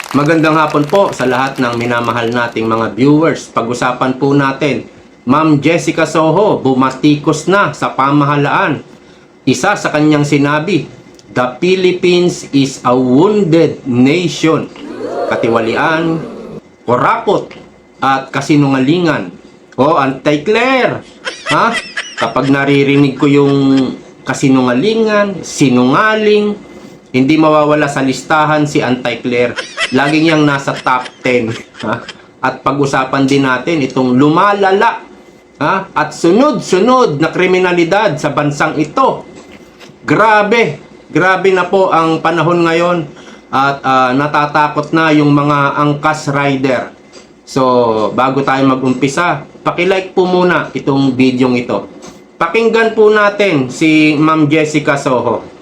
Magandang hapon po sa lahat ng minamahal nating mga viewers. Pag-usapan po natin, Ma'am Jessica Soho bumatikos na sa pamahalaan. Isa sa kanyang sinabi, "The Philippines is a wounded nation." Katiwalian, kurapot, at kasinungalingan. O, Anti-Claire! Ha? Kapag naririnig ko yung kasinungalingan, sinungaling, hindi mawawala sa listahan si Anti-Claire. Lagi niyang nasa top 10. Ha? At pag-usapan din natin itong lumalala, ha? At sunod-sunod na kriminalidad sa bansang ito. Grabe! Grabe na po ang panahon ngayon at natatakot na yung mga angkas rider. So, bago tayo mag-umpisa, paki-like po muna itong video ito. Pakinggan po natin si Ma'am Jessica Soho.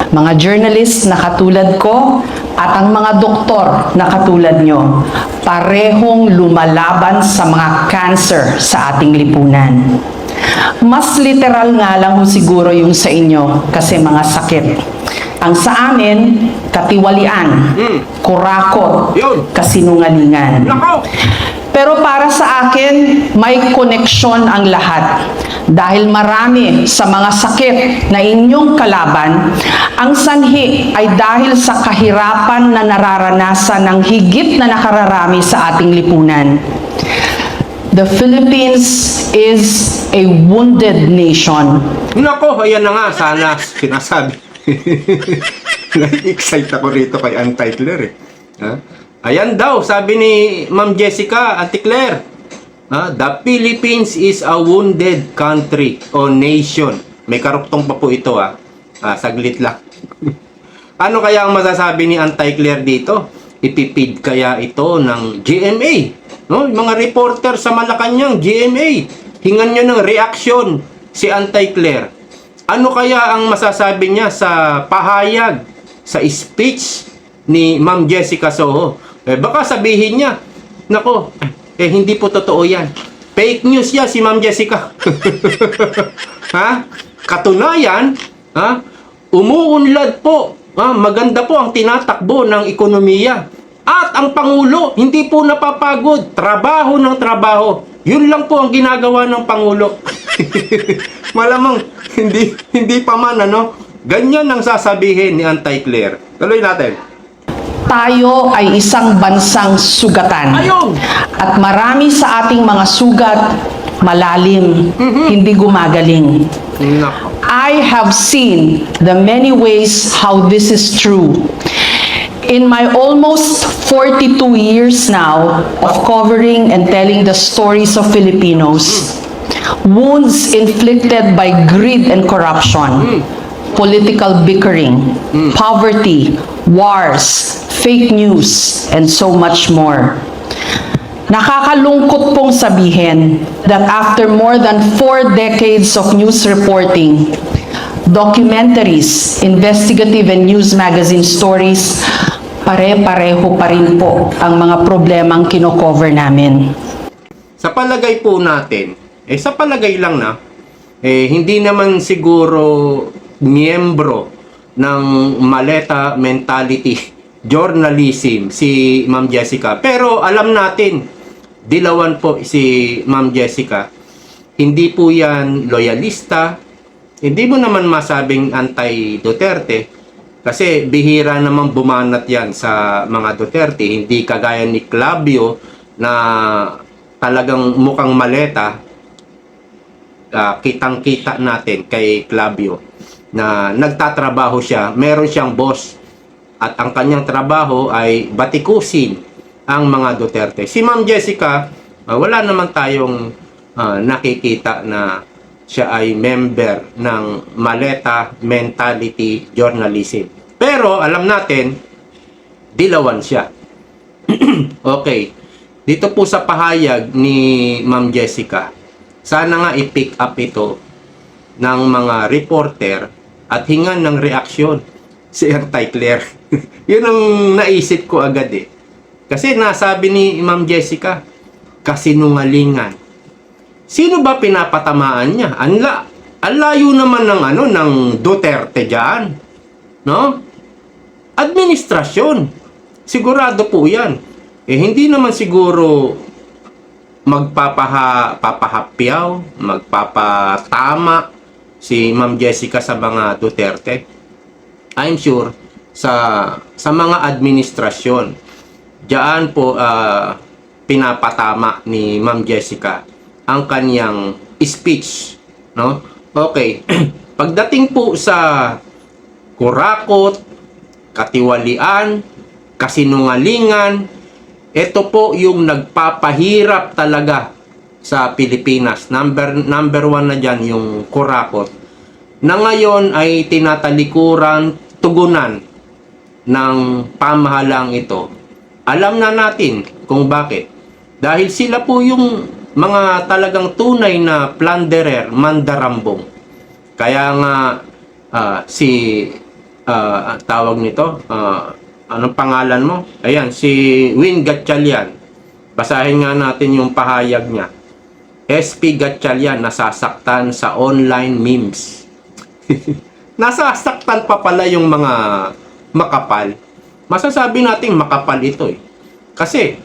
Mga journalist na katulad ko at ang mga doktor na katulad nyo, parehong lumalaban sa mga cancer sa ating lipunan. Mas literal nga lang ho siguro yung sa inyo kasi mga sakit. Ang sa amin, katiwalian, kurakot, kasinungalingan. Pero para sa akin, may koneksyon ang lahat. Dahil marami sa mga sakit na inyong kalaban, ang sanhi ay dahil sa kahirapan na nararanasan ng higit na nakararami sa ating lipunan. The Philippines is a wounded nation. Nako, ayan na nga, sana sinasabi. Nai-excite ako rito kay Anti-Claire eh. Ha? Ayan daw, sabi ni Ma'am Jessica, Anti-Claire, the Philippines is a wounded country o nation. May karuktong pa po ito saglit lang. Ano kaya ang masasabi ni Anti-Claire dito? Ipipid kaya ito ng GMA? No? Yung mga reporter sa Malacanang, GMA, hingan nyo ng reaksyon si Anti-Claire. Ano kaya ang masasabi niya sa pahayag, sa speech ni Ma'am Jessica Soho? Baka sabihin niya, nako, hindi po totoo yan. Fake news yan si Ma'am Jessica. Ha? Katunayan, umuunlad po. Maganda po ang tinatakbo ng ekonomiya. At ang Pangulo, hindi po napapagod. Trabaho ng trabaho. Yun lang po ang ginagawa ng Pangulo. Malamang, hindi pa man, ganyan ang sasabihin ni Anti-Claire. Tuloy natin. Tayo ay isang bansang sugatan. Ayun! At marami sa ating mga sugat malalim, hindi gumagaling. Nako. I have seen the many ways how this is true. In my almost 42 years now of covering and telling the stories of Filipinos, wounds inflicted by greed and corruption, political bickering, poverty, wars, fake news, and so much more. Nakakalungkot pong sabihin that after more than 4 decades of news reporting, documentaries, investigative and news magazine stories, pare-pareho pa rin po ang mga problemang kino-cover namin. Sa palagay po natin, sa palagay lang hindi naman siguro miyembro ng maleta mentality journalism si Ma'am Jessica. Pero alam natin, dilawan po si Ma'am Jessica. Hindi po yan loyalista. Hindi mo naman masabing anti-Duterte. Kasi bihira naman bumanat yan sa mga Duterte. Hindi kagaya ni Clavio na talagang mukhang maleta. Kitang-kita natin kay Clavio na nagtatrabaho siya. Meron siyang boss. At ang kanyang trabaho ay batikusin ang mga Duterte. Si Ma'am Jessica, wala naman tayong nakikita na siya ay member ng maleta mentality journalism. Pero alam natin, dilawan siya. Okay. Dito po sa pahayag ni Ma'am Jessica, sana nga i-pick up ito ng mga reporter at hingan ng reaksyon si Anti-Claire. Yun ang naisip ko agad eh. Kasi nasabi ni Ma'am Jessica, kasinungalingan. Sino ba pinapatamaan niya? Ang layo naman ng Duterte diyan. No? Administrasyon. sigurado po yan. Hindi naman siguro papahapyaw, magpapatama si Ma'am Jessica sa mga Duterte. I'm sure sa mga administrasyon, diyan po pinapatama ni Ma'am Jessica ang kaniyang speech, no? Okay. Pagdating po sa kurakot, katiwalian, kasinungalingan, ito po yung nagpapahirap talaga sa Pilipinas. Number one na dyan yung kurakot, na ngayon ay tinatalikuran, tugunan ng pamahalang ito. Alam na natin kung bakit. Dahil sila po yung mga talagang tunay na plunderer, mandarambong. Kaya nga tawag nito, anong pangalan mo? Ayan, si Win Gatchalian. Basahin nga natin yung pahayag niya. SP Gatchalian nasasaktan sa online memes. Nasasaktan pa pala yung mga makapal. Masasabi nating makapal ito eh. Kasi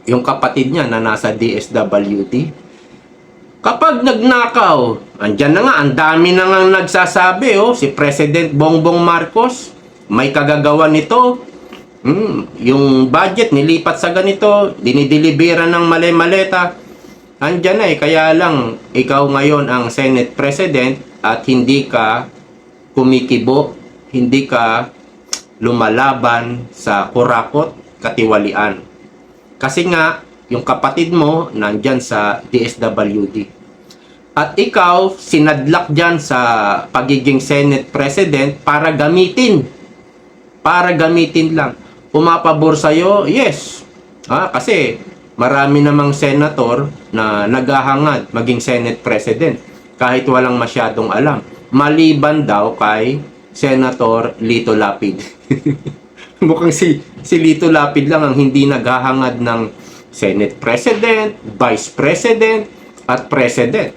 yung kapatid niya na nasa DSWD, kapag nagnakaw, andyan na nga, ang dami na nga nagsasabi, si President Bongbong Marcos, may kagagawa nito. Yung budget nilipat sa ganito, dinideliveran ng mali-maleta. Andyan na kaya lang ikaw ngayon ang Senate President at hindi ka kumikibo, hindi ka lumalaban sa kurakot, katiwalian. Kasi nga, yung kapatid mo nandyan sa DSWD. At ikaw, sinadlak dyan sa pagiging Senate President para gamitin. Para gamitin lang. Pumapabor sa'yo, yes. Kasi marami namang senator na naghahangad maging Senate President kahit walang masyadong alam. Maliban daw kay Senator Lito Lapid. Mukhang si Lito Lapid lang ang hindi naghahangad ng Senate President, Vice President, at President.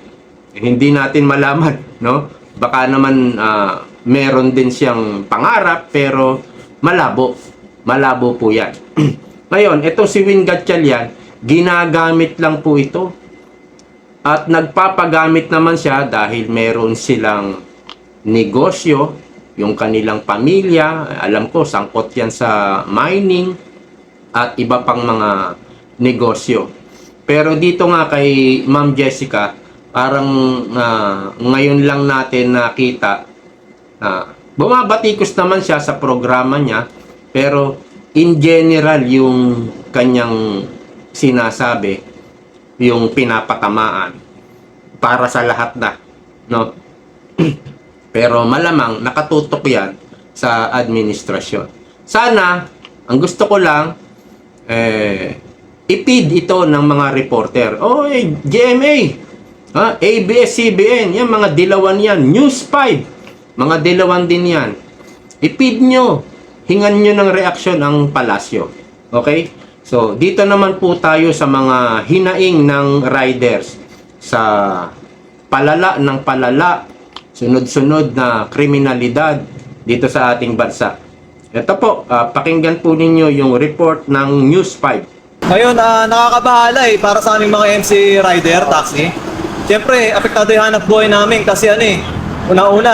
Hindi natin malaman, no? Baka naman meron din siyang pangarap pero malabo. Malabo po yan. Ngayon, ito si Win Gatchalian, ginagamit lang po ito. At nagpapagamit naman siya dahil meron silang negosyo, yung kanilang pamilya, alam ko, sangkot yan sa mining at iba pang mga negosyo. Pero dito nga kay Ma'am Jessica, parang ngayon lang natin nakita, bumabatikos naman siya sa programa niya, pero in general yung kanyang sinasabi, yung pinapatamaan para sa lahat na, no? Pero malamang nakatutok yan sa administrasyon. Sana, ang gusto ko lang, ipid ito ng mga reporter. GMA, ABS-CBN, yan, mga dilawan yan. News 5, mga dilawan din yan. Ipid nyo, hingan nyo ng reaksyon ang palasyo. Okay? So, dito naman po tayo sa mga hinaing ng riders sa palala ng palala, sunod-sunod na kriminalidad dito sa ating bansa. Ito po, pakinggan po ninyo yung report ng News 5. Ngayon, nakakabahala para sa aming mga MC rider, taxi. Siyempre, apektado yung hanap buhay namin kasi una-una,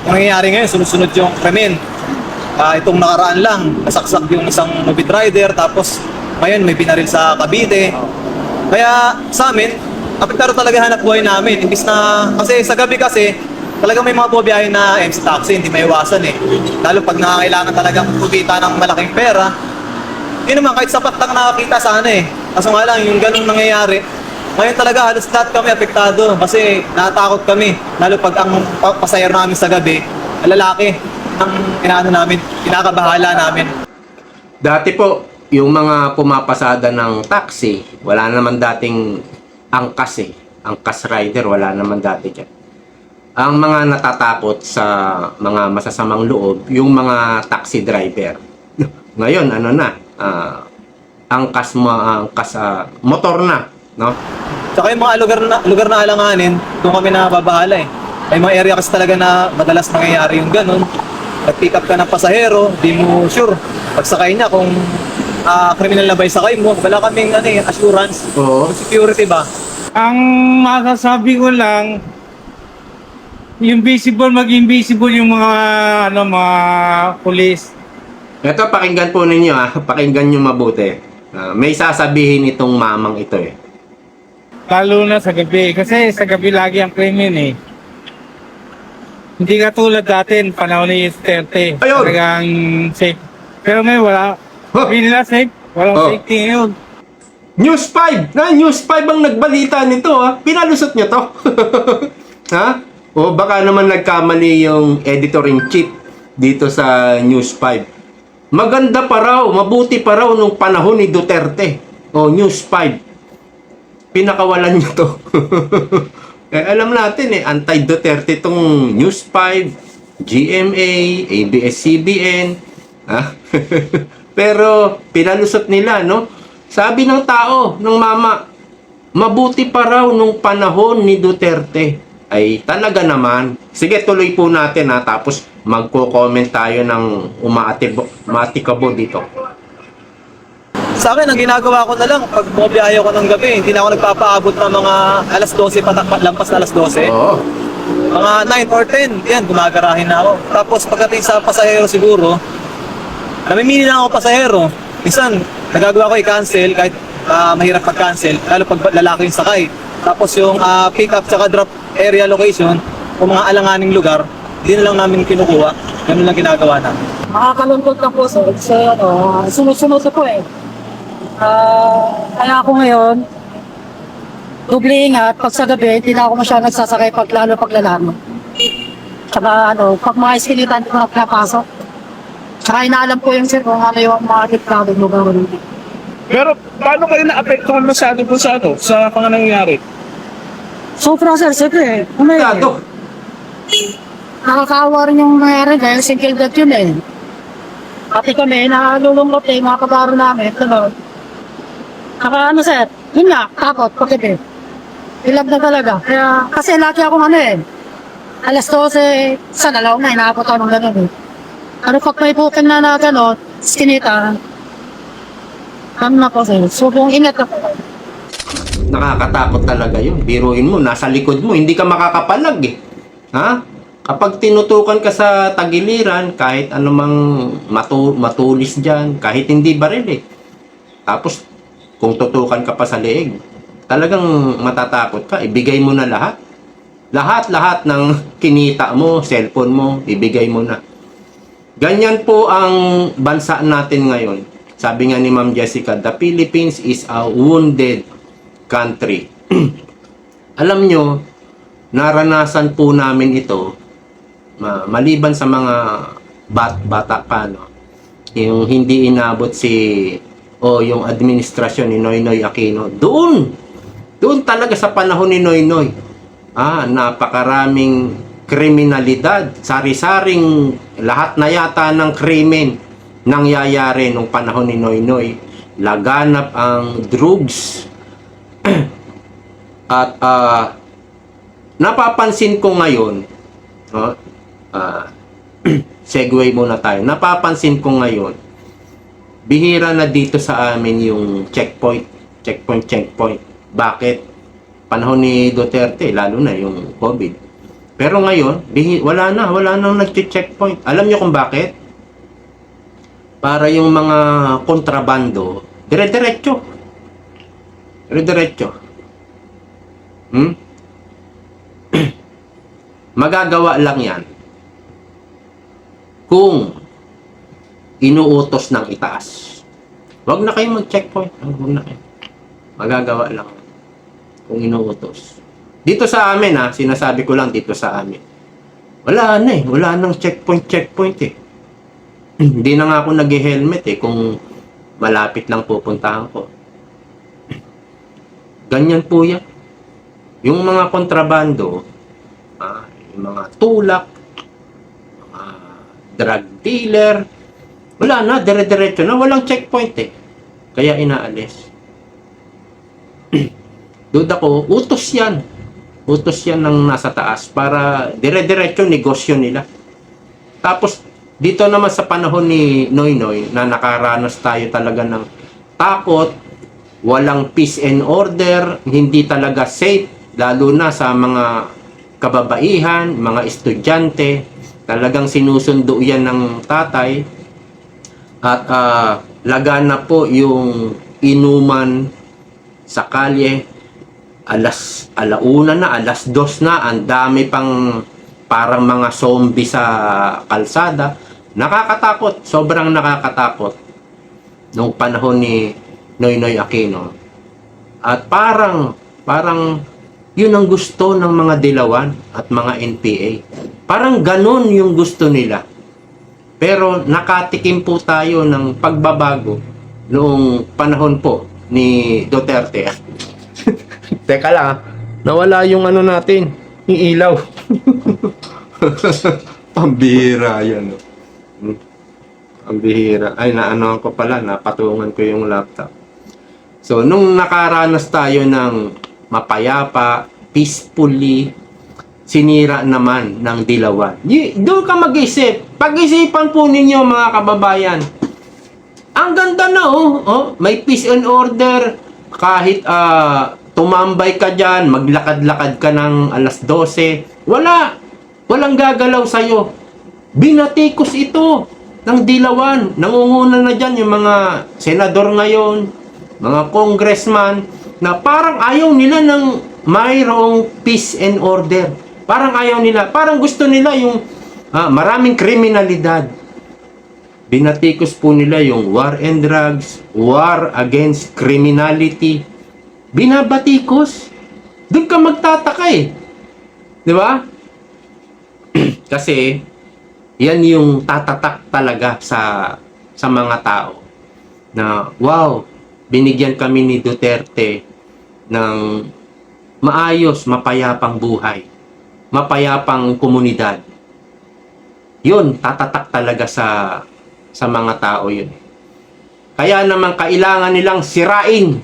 nangyayari ngayon, sunod-sunod yung krimen. Itong nakaraan lang, nasaksak yung isang mobile rider, tapos ngayon may binaril sa Cavite. Kaya sa amin, apektado talaga hanap buhay namin. Imbis na, kasi sa gabi kasi, talagang may mga bumiyahe na MC taxi, hindi maiwasan Lalo pag nangangailangan talaga kumita ng malaking pera, yun naman, kahit sapat lang nakakita sana Kaso nga lang, yung ganung nangyayari, ngayon talaga halos lahat kami apektado kasi natatakot kami. Lalo pag ang pasahero namin sa gabi, lalaki, ang kinakabahala namin. Dati po, yung mga pumapasada ng taxi, wala naman dating angkas Angkas rider, wala naman dati dyan. Ang mga natatakot sa mga masasamang loob, yung mga taxi driver. Ngayon, angkas motor na, no? Tsaka yung mga lugar na alanganin, doon kami nababahala May mga area kasi talaga na madalas nangyayari yung ganun. nag-pick up ka ng pasahero, di mo sure pagsakay niya kung criminal na ba yung sakay mo. Wala kaming assurance. Oo. Security ba? Ang masasabi ko lang, yung visible, maging visible yung mga pulis. Ito, pakinggan po ninyo pakinggan nyo mabuti. May sasabihin itong mamang ito eh. Lalo na sa gabi. Kasi sa gabi lagi ang krimen eh. Hindi ka tulad dati, panahon ni Duterte. Ayun! Talagang safe. Pero ngayon wala. Huh! Hindi nila safe. Walang Oh. safety ngayon. News 5! News 5 ang nagbalita nito Pinalusot nyo to. Ha? O baka naman nagkamali yung editor-in-chief dito sa News 5. Maganda pa raw, mabuti pa raw nung panahon ni Duterte. O News 5. Pinakawalan nyo to. Alam natin anti-Duterte tong News 5, GMA, ABS-CBN. Pero pinalusot nila, no? Sabi ng tao, ng mama, mabuti pa raw nung panahon ni Duterte. Ay talaga naman. Sige, tuloy po natin tapos magko-comment tayo ng umatikabo dito. Sa akin, ang ginagawa ko na lang, pag bumabiyahe ako ng gabi, hindi na ako nagpapaabot ng mga alas 12, lampas na alas 12. Oo. Mga 9 or 10, yan, gumagarahin na ako. Tapos pagdating sa pasahero siguro, namimili na ako pasahero. Minsan, nagagawa ko i-cancel kahit mahirap mag-cancel, lalo pag lalaki yung sakay. Tapos yung pick up tsaka drop area location, kung mga alanganing lugar, hindi na lang namin kinukuha. Ganun lang ginagawa namin. Makakalungkot na po sir. Kasi sunod-sunod na po eh. Kaya ako ngayon, doble ingat. Pag sa gabi, hindi na ako masyadong nagsasakay lalo pag lalamo. Tsaka pag mga iskilitan ko na pinapasok. Tsaka inaalam ko yung sir kung ano yung mga deklaro mo gawin. Pero paano kayo na-apektuhan masyado po sa mga nangyayari? Sobra sir, siyempre. Kado. Nakakaawa rin yung nangyari dahil single death yun eh. Pati kami, nakalulungkot yung mga kabaro namin. Saka sir, yun nga, takot, pagkabi. Ilag na talaga. Kaya, kasi laki akong alas 12, sa nalaw na, inaabot ako ng gano'n eh. Pero pag may booking na gano'n, skinita, na po sir. So, kung ingat ako. Nakakatakot talaga yun. Biruin mo, nasa likod mo, hindi ka makakapalag Ha? Kapag tinutukan ka sa tagiliran, kahit anumang matulis dyan, kahit hindi baril Tapos, kung tutukan ka pa sa leeg, talagang matatakot ka. Ibigay mo na lahat. Lahat ng kinita mo, cellphone mo, ibigay mo na. Ganyan po ang bansa natin ngayon. Sabi nga ni Ma'am Jessica, the Philippines is a wounded country. Alam nyo, naranasan po namin ito, maliban sa mga bata pa, yung hindi inabot yung administrasyon ni Noynoy Aquino. Doon talaga sa panahon ni Noynoy, napakaraming kriminalidad, sari-saring lahat na yata ng krimen nangyayari nung panahon ni Noynoy. Laganap ang drugs. At napapansin ko ngayon, segue muna tayo. Napapansin ko ngayon, bihira na dito sa amin yung checkpoint. Bakit? Panahon ni Duterte, lalo na yung COVID. Pero ngayon, wala nang nag-checkpoint. Alam niyo kung bakit? Para yung mga kontrabando, dire-diretso. Magagawa lang yan kung inuutos ng itaas. Huwag na kayo mag-checkpoint. Huwag na kayo. Magagawa lang kung inuutos. Dito sa amin sinasabi ko lang dito sa amin. Wala nang checkpoint Hindi na nga ako nag-helmet kung malapit lang pupuntahan ko. Ganyan po yan. Yung mga kontrabando, yung mga tulak, mga drug dealer, wala na, dire-diretso na, walang checkpoint Kaya inaalis. Duda ko, utos yan ng nasa taas para dire-diretso negosyo nila. Tapos, dito naman sa panahon ni Noynoy na nakaranas tayo talaga ng takot, walang peace and order, hindi talaga safe, lalo na sa mga kababaihan, mga estudyante, talagang sinusundo yan ng tatay. At lagana po yung inuman sa kalye, alauna na, 2:00 na, ang dami pang parang mga zombie sa kalsada. Nakakatakot, sobrang nakakatakot nung panahon ni Noynoy Aquino. At parang yun ang gusto ng mga dilawan at mga NPA. Parang ganun yung gusto nila. Pero nakatikim po tayo ng pagbabago noong panahon po ni Duterte. Teka lang, nawala yung ano natin, yung ilaw. Pambihira yan. Pambihira. Ay, naanoan ko pala, napatungan ko yung laptop. So, nung nakaranas tayo ng mapayapa, peacefully, sinira naman ng dilawan. Doon ka mag-isip. Pag-isipan po ninyo, mga kababayan. Ang ganda na, may peace and order. Kahit tumambay ka dyan, maglakad-lakad ka ng 12:00, walang gagalaw sa'yo. Binatikos ito ng dilawan. Nangunguna na dyan yung mga senador ngayon, mga congressman, na parang ayaw nila ng mayroong peace and order. Parang ayaw nila. Parang gusto nila yung maraming kriminalidad. Binatikos po nila yung war and drugs, war against criminality. Binabatikos. Doon ka magtataka eh. Di ba? Kasi, yan yung tatatak talaga sa mga tao. Na, wow, binigyan kami ni Duterte ng maayos, mapayapang buhay. Mapayapang komunidad. Yun, tatatak talaga sa mga tao yun. Kaya naman kailangan nilang sirain.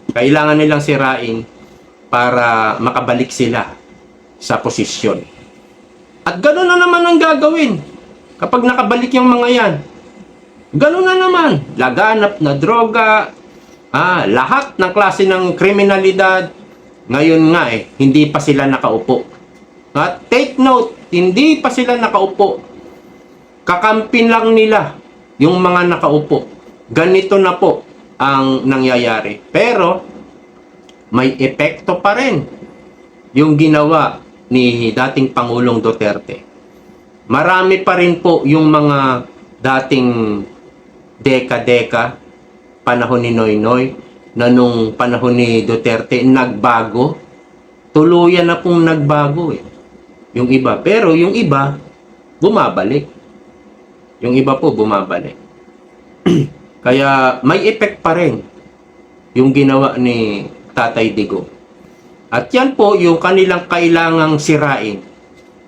Kailangan nilang sirain para makabalik sila sa posisyon. At gano'n na naman ang gagawin kapag nakabalik yung mga yan. Gano'n na naman. Laganap na droga, lahat ng klase ng kriminalidad. Ngayon nga hindi pa sila nakaupo. At take note, hindi pa sila nakaupo. Kakampin lang nila yung mga nakaupo. Ganito na po ang nangyayari. Pero, may epekto pa rin yung ginawa ni dating Pangulong Duterte. Marami pa rin po yung mga dating deka-deka, panahon ni Noynoy, na nung panahon ni Duterte, nagbago. Tuluyan na pong nagbago yung iba. Pero yung iba, bumabalik. Yung iba po, bumabalik. Kaya may effect pa rin yung ginawa ni Tatay Digong. At yan po yung kanilang kailangang sirain.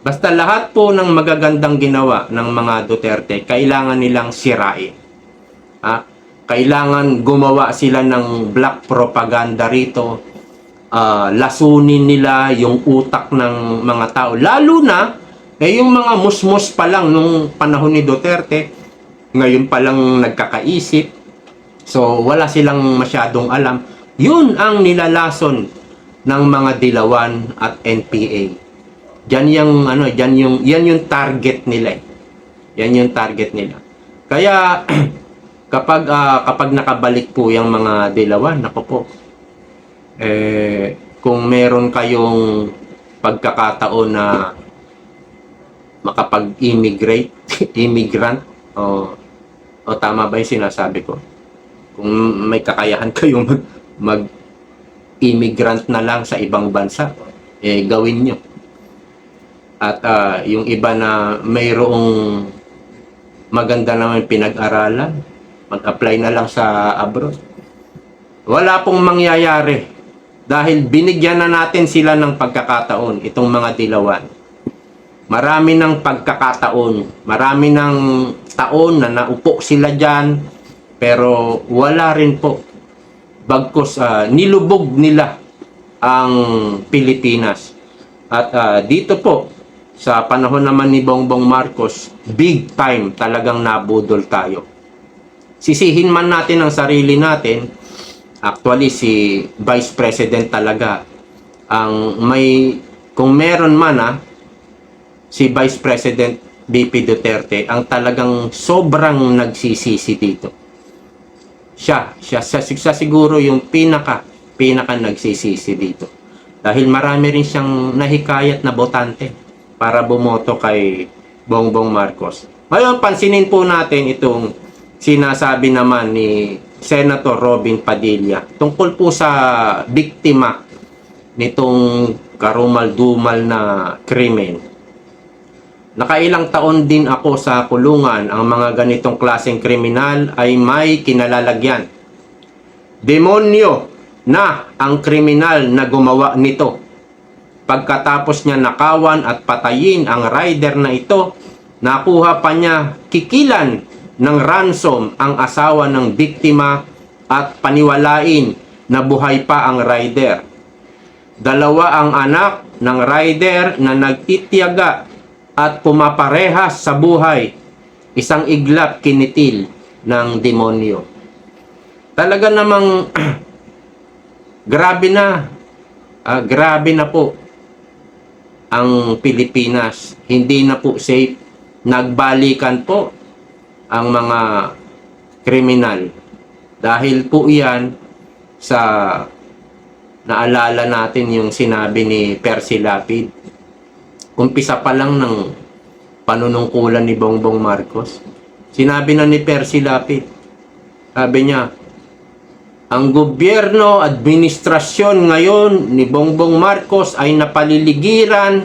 Basta lahat po ng magagandang ginawa ng mga Duterte, kailangan nilang sirain. Kailangan gumawa sila ng black propaganda rito. Lasunin nila yung utak ng mga tao. Lalo na, yung mga musmos pa lang nung panahon ni Duterte, ngayon pa lang nagkakaisip. So, wala silang masyadong alam. Yun ang nilalason ng mga dilawan at NPA. Yan yung target nila. Yan yung target nila. Kaya kapag nakabalik po yung mga dilawan, nako po. Kung meron kayong pagkakataon na makapag-immigrate, immigrant, o tama ba yung sinasabi ko? Kung may kakayahan kayong mag-immigrant na lang sa ibang bansa, gawin nyo. At yung iba na mayroong maganda naman pinag-aralan, mag-apply na lang sa abroad. Wala pong mangyayari dahil binigyan na natin sila ng pagkakataon, itong mga dilawan. Marami ng pagkakataon, marami ng taon na naupo sila dyan, pero wala rin po. Bagkus nilubog nila ang Pilipinas. At dito po sa panahon naman ni Bongbong Marcos, big time talagang nabudol tayo. Sisihin man natin ang sarili natin, actually si Vice President talaga ang may, kung meron man si Vice President BP Duterte ang talagang sobrang nagsisisi dito. Siya siguro yung pinaka nagsisisi dito. Dahil marami rin siyang nahikayat na botante para bumoto kay Bongbong Marcos. Ngayon, pansinin po natin itong sinasabi naman ni Senator Robin Padilla tungkol po sa biktima nitong karumal-dumal na krimen. Nakailang taon din ako sa kulungan. Ang mga ganitong klaseng kriminal ay may kinalalagyan. Demonyo na ang kriminal na gumawa nito. Pagkatapos niya nakawan at patayin ang rider na ito, nakuha pa niya kikilan ng ransom ang asawa ng biktima at paniwalain na buhay pa ang rider. Dalawa ang anak ng rider na nagtitiyaga at pumaparehas sa buhay. Isang iglap kinitil ng demonyo. Talaga namang grabe na po ang Pilipinas. Hindi na po safe. Nagbalikan po ang mga kriminal. Dahil po yan sa naalala natin yung sinabi ni Percy Lapid. Umpisa pa lang ng panunungkulan ni Bongbong Marcos. Sinabi na ni Percy Lapid. Sabi niya, ang gobyerno, administrasyon ngayon ni Bongbong Marcos ay napaliligiran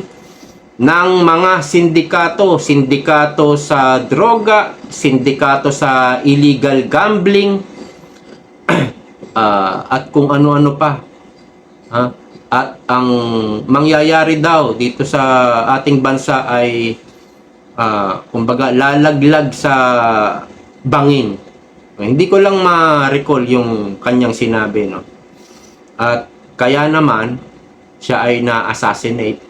ng mga sindikato. Sindikato sa droga, sindikato sa illegal gambling, at kung ano-ano pa. At ang mangyayari daw dito sa ating bansa ay kumbaga lalaglag sa bangin. Hindi ko lang ma-recall yung kanyang sinabi, no? At kaya naman siya ay na-assassinate,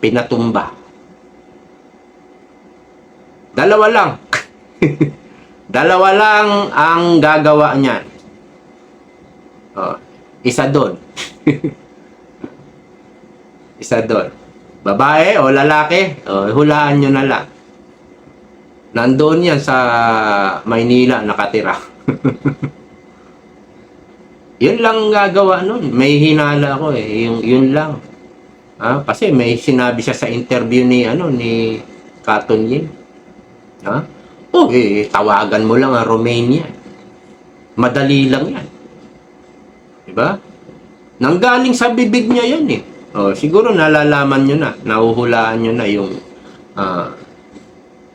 pinatumba. Dalawa lang. Dalawa lang ang gagawa niyan. Isa doon. Isa doon. Babae o lalaki, hulaan nyo na lang. Nandoon yan sa Maynila nakatira. Yun lang gagawa nun. May hinala ko yun lang. Kasi may sinabi siya sa interview ni Katon Yin. Tawagan mo lang ang Romania. Madali lang yan. Diba? Nanggaling sa bibig niya yan siguro nalalaman nyo na, nahuhulaan nyo na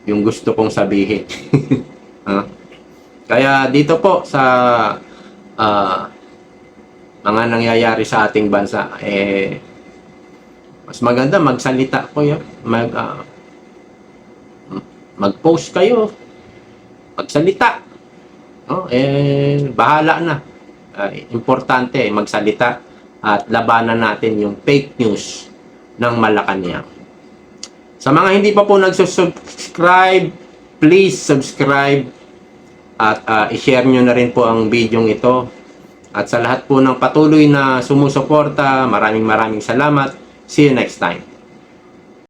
yung gusto kong sabihin. Kaya dito po sa mga nangyayari sa ating bansa, mas maganda magsalita ko yan. Mag-post kayo. Magsalita. Bahala na. Importante magsalita at labanan natin yung fake news ng Malacanang. Sa mga hindi pa po nagsusubscribe, please subscribe at i-share nyo na rin po ang video ito. At sa lahat po ng patuloy na sumusuporta, maraming salamat. See you next time.